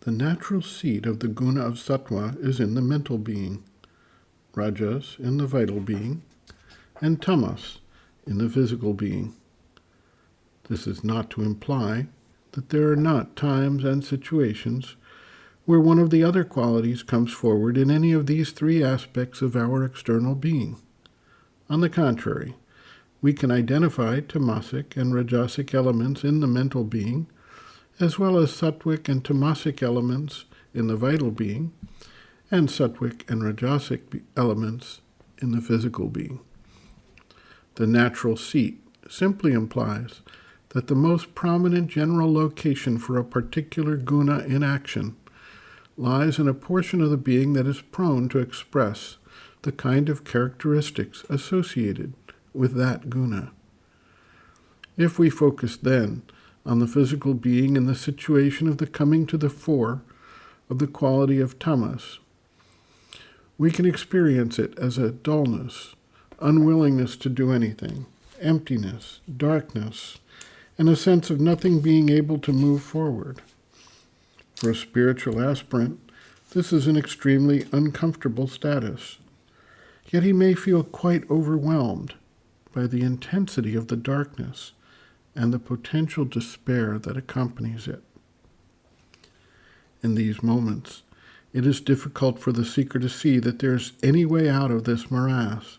The natural seat of the guna of sattva is in the mental being, rajas in the vital being, and tamas in the physical being. This is not to imply that there are not times and situations where one of the other qualities comes forward in any of these three aspects of our external being. On the contrary, we can identify tamasic and rajasic elements in the mental being, as well as sattvic and tamasic elements in the vital being, and sattvic and rajasic elements in the physical being. The natural seat simply implies that the most prominent general location for a particular guna in action lies in a portion of the being that is prone to express the kind of characteristics associated with that guna. If we focus then on the physical being in the situation of the coming to the fore of the quality of tamas, we can experience it as a dullness, unwillingness to do anything, emptiness, darkness, and a sense of nothing being able to move forward. For a spiritual aspirant, this is an extremely uncomfortable status. Yet he may feel quite overwhelmed by the intensity of the darkness and the potential despair that accompanies it. In these moments, it is difficult for the seeker to see that there is any way out of this morass.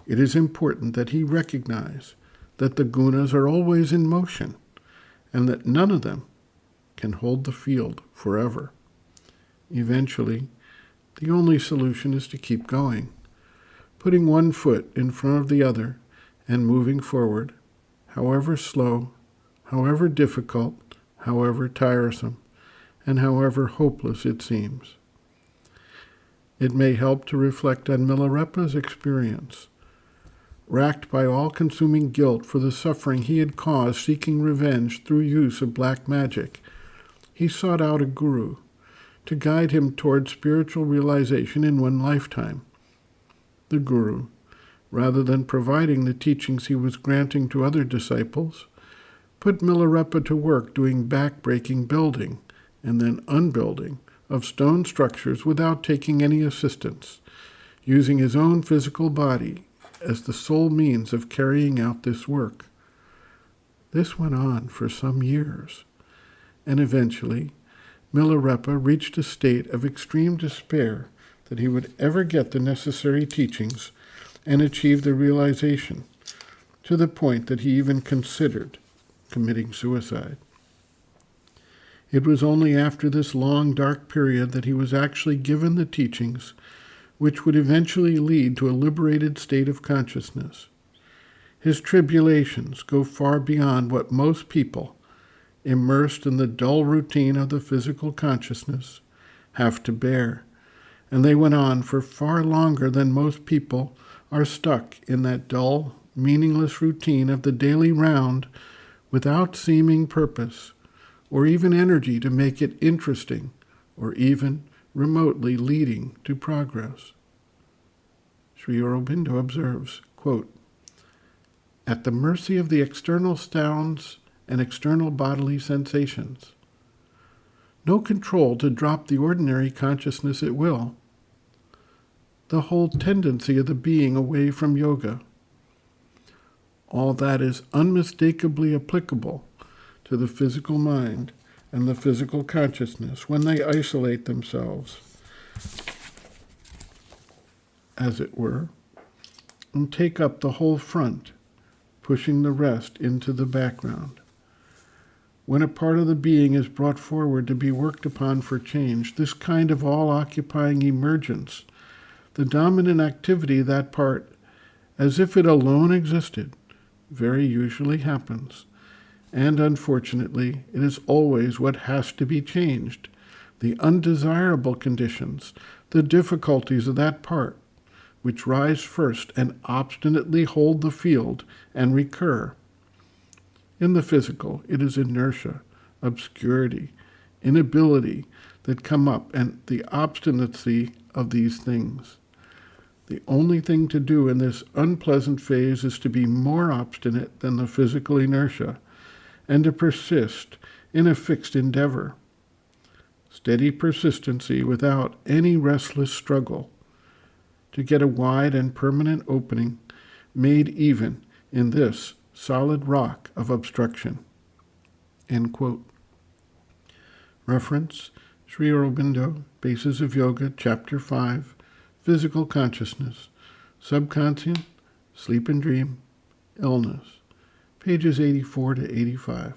It is important that he recognize that the gunas are always in motion and that none of them can hold the field forever. Eventually, the only solution is to keep going, putting one foot in front of the other and moving forward, however slow, however difficult, however tiresome, and however hopeless it seems. It may help to reflect on Milarepa's experience. Racked by all-consuming guilt for the suffering he had caused seeking revenge through use of black magic, he sought out a guru to guide him toward spiritual realization in one lifetime. The guru, rather than providing the teachings he was granting to other disciples, put Milarepa to work doing back-breaking building and then unbuilding of stone structures without taking any assistance, using his own physical body as the sole means of carrying out this work. This went on for some years, and eventually Milarepa reached a state of extreme despair that he would ever get the necessary teachings and achieve the realization, to the point that he even considered committing suicide. It was only after this long, dark period that he was actually given the teachings which would eventually lead to a liberated state of consciousness. His tribulations go far beyond what most people, immersed in the dull routine of the physical consciousness, have to bear, and they went on for far longer than most people are stuck in that dull, meaningless routine of the daily round without seeming purpose or even energy to make it interesting or even remotely leading to progress. Sri Aurobindo observes, quote, "At the mercy of the external sounds and external bodily sensations, no control to drop the ordinary consciousness at will, the whole tendency of the being away from yoga, all that is unmistakably applicable to the physical mind and the physical consciousness when they isolate themselves, as it were, and take up the whole front, pushing the rest into the background. When a part of the being is brought forward to be worked upon for change, this kind of all-occupying emergence, the dominant activity of that part, as if it alone existed, very usually happens. And unfortunately, it is always what has to be changed, the undesirable conditions, the difficulties of that part, which rise first and obstinately hold the field and recur. In the physical, it is inertia, obscurity, inability that come up, and the obstinacy of these things. The only thing to do in this unpleasant phase is to be more obstinate than the physical inertia, and to persist in a fixed endeavor. steady persistency without any restless struggle to get a wide and permanent opening made even in this solid rock of obstruction. End quote. Reference, Sri Aurobindo, Basis of Yoga, Chapter 5, Physical Consciousness, Subconscient, Sleep and Dream, Illness, pages 84 to 85.